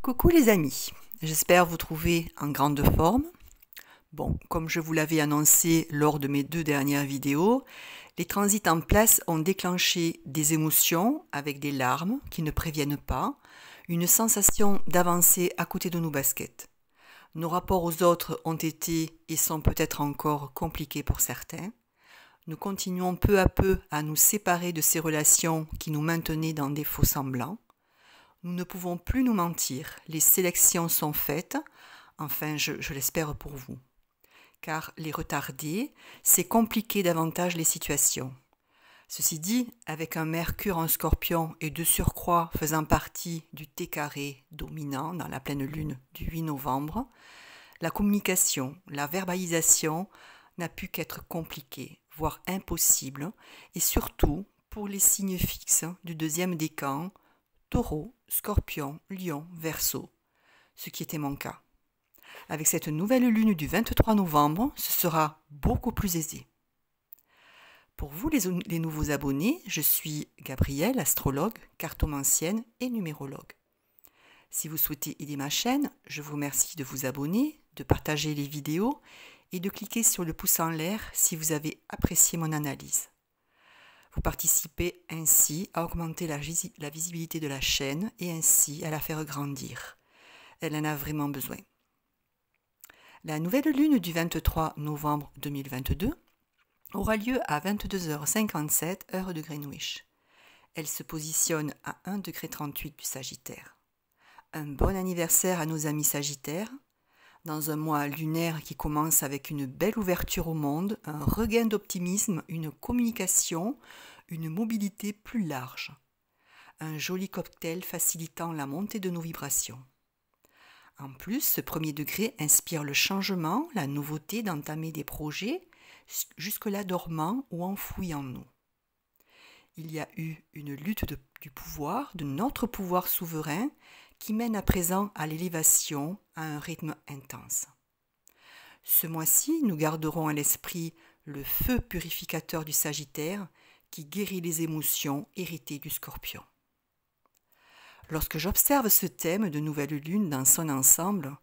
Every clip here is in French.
Coucou les amis, j'espère vous trouver en grande forme. Bon, comme je vous l'avais annoncé lors de mes 2 dernières vidéos, les transits en place ont déclenché des émotions avec des larmes qui ne préviennent pas, une sensation d'avancer à côté de nos baskets. Nos rapports aux autres ont été et sont peut-être encore compliqués pour certains. Nous continuons peu à peu à nous séparer de ces relations qui nous maintenaient dans des faux semblants. Nous ne pouvons plus nous mentir, les sélections sont faites, enfin je l'espère pour vous. Car les retarder, c'est compliquer davantage les situations. Ceci dit, avec un Mercure en Scorpion et de surcroît faisant partie du T carré dominant dans la pleine lune du 8 novembre, la communication, la verbalisation n'a pu qu'être compliquée, voire impossible, et surtout pour les signes fixes du deuxième décan, Taureau, Scorpion, Lion, Verseau, ce qui était mon cas. Avec cette nouvelle lune du 23 novembre, ce sera beaucoup plus aisé. Pour vous les nouveaux abonnés, je suis Gabrielle, astrologue, cartomancienne et numérologue. Si vous souhaitez aider ma chaîne, je vous remercie de vous abonner, de partager les vidéos et de cliquer sur le pouce en l'air si vous avez apprécié mon analyse. Vous participez ainsi à augmenter la visibilité de la chaîne et ainsi à la faire grandir. Elle en a vraiment besoin. La nouvelle lune du 23 novembre 2022 aura lieu à 22h57 heure de Greenwich. Elle se positionne à 1,38 du Sagittaire. Un bon anniversaire à nos amis Sagittaires. Dans un mois lunaire qui commence avec une belle ouverture au monde, un regain d'optimisme, une communication, une mobilité plus large. Un joli cocktail facilitant la montée de nos vibrations. En plus, ce premier degré inspire le changement, la nouveauté d'entamer des projets jusque-là dormants ou enfouis en nous. Il y a eu une lutte du pouvoir, de notre pouvoir souverain, qui mène à présent à l'élévation à un rythme intense. Ce mois-ci, nous garderons à l'esprit le feu purificateur du Sagittaire qui guérit les émotions héritées du Scorpion. Lorsque j'observe ce thème de nouvelle lune dans son ensemble,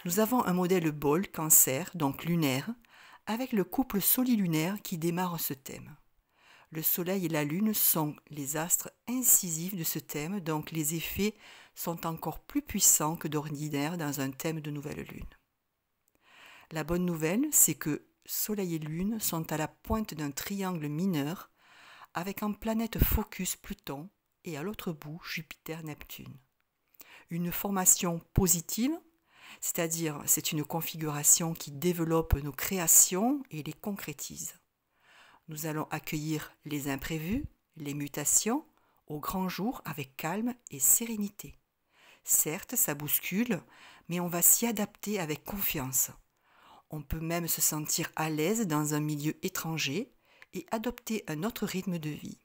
nous avons un modèle bol Cancer, donc lunaire, avec le couple solilunaire qui démarre ce thème. Le soleil et la lune sont les astres incisifs de ce thème, donc les effets sont encore plus puissants que d'ordinaire dans un thème de nouvelle lune. La bonne nouvelle, c'est que soleil et lune sont à la pointe d'un triangle mineur avec en planète focus Pluton et à l'autre bout Jupiter-Neptune. Une formation positive, c'est-à-dire c'est une configuration qui développe nos créations et les concrétise. Nous allons accueillir les imprévus, les mutations, au grand jour avec calme et sérénité. Certes, ça bouscule, mais on va s'y adapter avec confiance. On peut même se sentir à l'aise dans un milieu étranger et adopter un autre rythme de vie.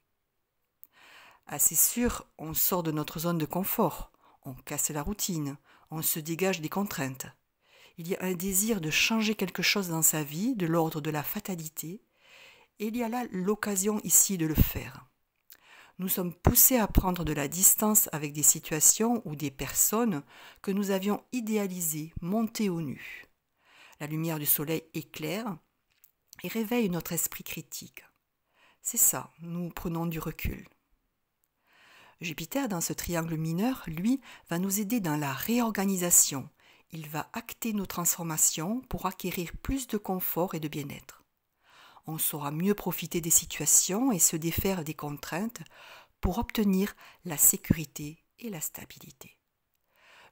Assez sûr, on sort de notre zone de confort, on casse la routine, on se dégage des contraintes. Il y a un désir de changer quelque chose dans sa vie, de l'ordre de la fatalité, et il y a là l'occasion ici de le faire. Nous sommes poussés à prendre de la distance avec des situations ou des personnes que nous avions idéalisées, montées au nu. La lumière du soleil éclaire et réveille notre esprit critique. C'est ça, nous prenons du recul. Jupiter, dans ce triangle mineur, lui, va nous aider dans la réorganisation. Il va acter nos transformations pour acquérir plus de confort et de bien-être. On saura mieux profiter des situations et se défaire des contraintes pour obtenir la sécurité et la stabilité.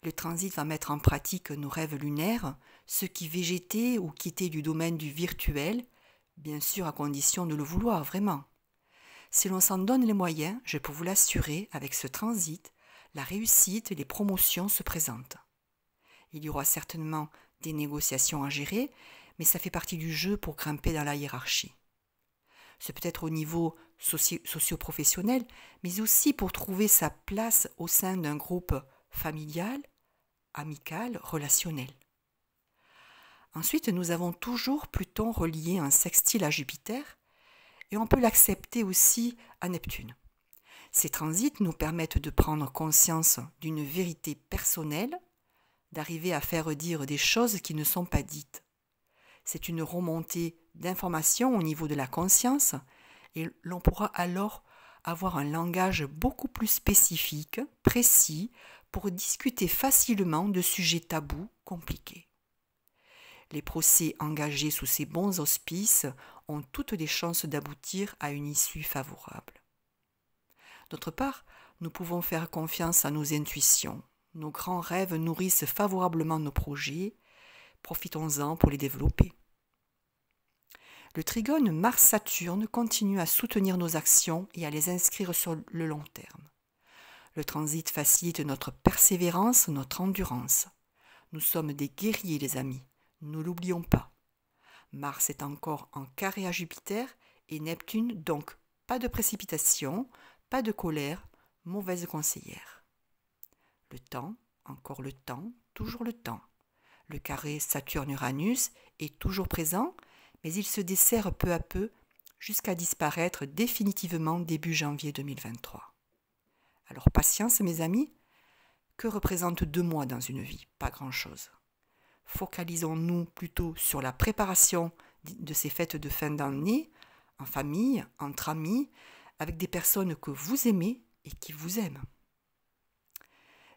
Le transit va mettre en pratique nos rêves lunaires, ceux qui végétaient ou qui étaient du domaine du virtuel, bien sûr à condition de le vouloir vraiment. Si l'on s'en donne les moyens, je peux vous l'assurer, avec ce transit, la réussite et les promotions se présentent. Il y aura certainement des négociations à gérer, mais ça fait partie du jeu pour grimper dans la hiérarchie. C'est peut-être au niveau socio-professionnel, mais aussi pour trouver sa place au sein d'un groupe familial, amical, relationnel. Ensuite, nous avons toujours Pluton relié en sextile à Jupiter, et on peut l'accepter aussi à Neptune. Ces transits nous permettent de prendre conscience d'une vérité personnelle d'arriver à faire dire des choses qui ne sont pas dites. C'est une remontée d'informations au niveau de la conscience et l'on pourra alors avoir un langage beaucoup plus spécifique, précis, pour discuter facilement de sujets tabous, compliqués. Les procès engagés sous ces bons auspices ont toutes les chances d'aboutir à une issue favorable. D'autre part, nous pouvons faire confiance à nos intuitions. Nos grands rêves nourrissent favorablement nos projets. Profitons-en pour les développer. Le trigone Mars-Saturne continue à soutenir nos actions et à les inscrire sur le long terme. Le transit facilite notre persévérance, notre endurance. Nous sommes des guerriers, les amis. Ne l'oublions pas. Mars est encore en carré à Jupiter et Neptune, donc pas de précipitation, pas de colère, mauvaise conseillère. Le temps, encore le temps, toujours le temps. Le carré Saturne-Uranus est toujours présent, mais il se dessert peu à peu jusqu'à disparaître définitivement début janvier 2023. Alors patience mes amis, que représentent 2 mois dans une vie? Pas grand-chose. Focalisons-nous plutôt sur la préparation de ces fêtes de fin d'année, en famille, entre amis, avec des personnes que vous aimez et qui vous aiment.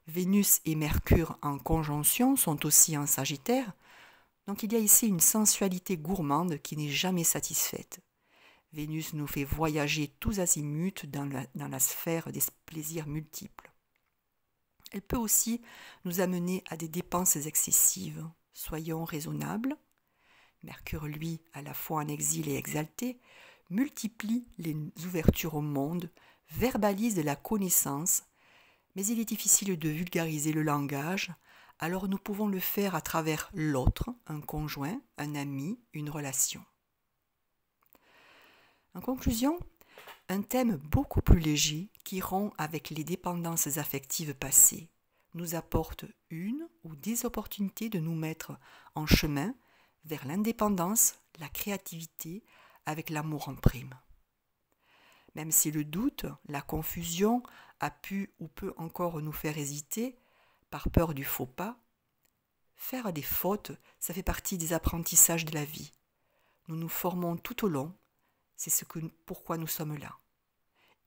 Vénus et Mercure en conjonction sont aussi en Sagittaire, donc il y a ici une sensualité gourmande qui n'est jamais satisfaite. Vénus nous fait voyager tous azimuts dans la sphère des plaisirs multiples. Elle peut aussi nous amener à des dépenses excessives. Soyons raisonnables. Mercure, lui, à la fois en exil et exalté, multiplie les ouvertures au monde, verbalise la connaissance, mais il est difficile de vulgariser le langage, alors nous pouvons le faire à travers l'autre, un conjoint, un ami, une relation. En conclusion, un thème beaucoup plus léger qui rompt avec les dépendances affectives passées nous apporte une ou des opportunités de nous mettre en chemin vers l'indépendance, la créativité, avec l'amour en prime. Même si le doute, la confusion a pu ou peut encore nous faire hésiter par peur du faux pas, faire des fautes, ça fait partie des apprentissages de la vie. Nous nous formons tout au long, c'est pourquoi nous sommes là.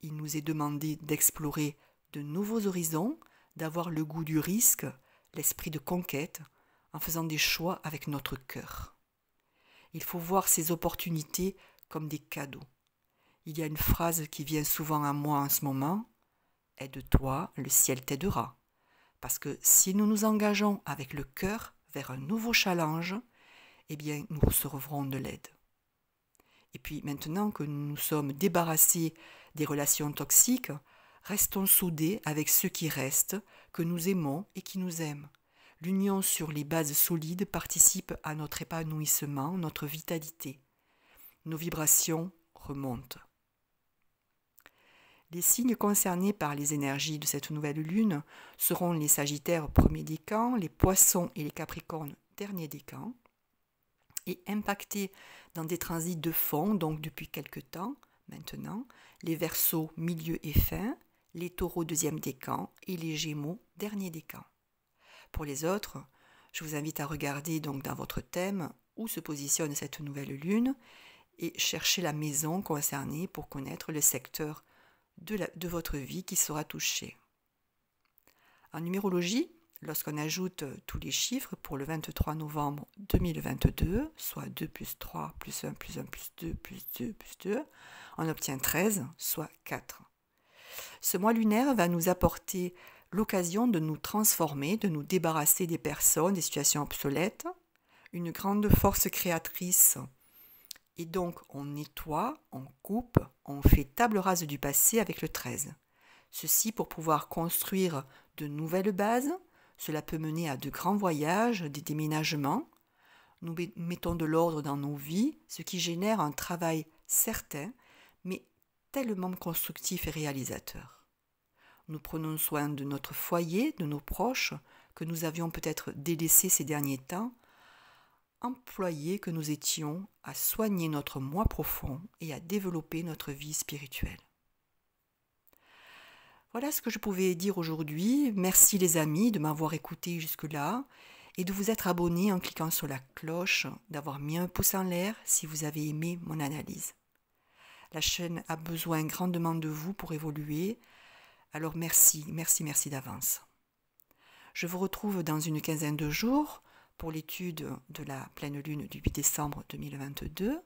Il nous est demandé d'explorer de nouveaux horizons, d'avoir le goût du risque, l'esprit de conquête, en faisant des choix avec notre cœur. Il faut voir ces opportunités comme des cadeaux. Il y a une phrase qui vient souvent à moi en ce moment, « Aide-toi, le ciel t'aidera ». Parce que si nous nous engageons avec le cœur vers un nouveau challenge, eh bien nous recevrons de l'aide. Et puis maintenant que nous nous sommes débarrassés des relations toxiques, restons soudés avec ceux qui restent, que nous aimons et qui nous aiment. L'union sur les bases solides participe à notre épanouissement, notre vitalité. Nos vibrations remontent. Les signes concernés par les énergies de cette nouvelle lune seront les Sagittaires premier décan, les Poissons et les Capricornes dernier décan, et impactés dans des transits de fond, donc depuis quelque temps maintenant, les Verseaux milieu et fin, les Taureaux deuxième décan et les Gémeaux dernier décan. Pour les autres, je vous invite à regarder donc dans votre thème où se positionne cette nouvelle lune et chercher la maison concernée pour connaître le secteur de votre vie qui sera touché. En numérologie, lorsqu'on ajoute tous les chiffres pour le 23 novembre 2022, soit 2 plus 3 plus 1 plus 1 plus 2 plus 2 plus 2, on obtient 13, soit 4. Ce mois lunaire va nous apporter l'occasion de nous transformer, de nous débarrasser des personnes, des situations obsolètes, une grande force créatrice. Et donc, on nettoie, on coupe, on fait table rase du passé avec le 13. Ceci pour pouvoir construire de nouvelles bases. Cela peut mener à de grands voyages, des déménagements. Nous mettons de l'ordre dans nos vies, ce qui génère un travail certain, mais tellement constructif et réalisateur. Nous prenons soin de notre foyer, de nos proches, que nous avions peut-être délaissés ces derniers temps, employés que nous étions à soigner notre moi profond et à développer notre vie spirituelle. Voilà ce que je pouvais dire aujourd'hui. Merci les amis de m'avoir écouté jusque-là et de vous être abonnés en cliquant sur la cloche, d'avoir mis un pouce en l'air si vous avez aimé mon analyse. La chaîne a besoin grandement de vous pour évoluer, alors merci d'avance. Je vous retrouve dans une quinzaine de jours pour l'étude de la pleine lune du 8 décembre 2022.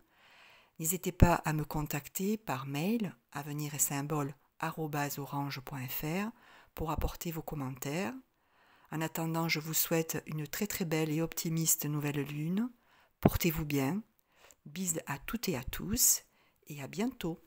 N'hésitez pas à me contacter par mail avenir-et-symbole@orange.fr pour apporter vos commentaires. En attendant, je vous souhaite une très belle et optimiste nouvelle lune. Portez-vous bien. Bises à toutes et à tous et à bientôt.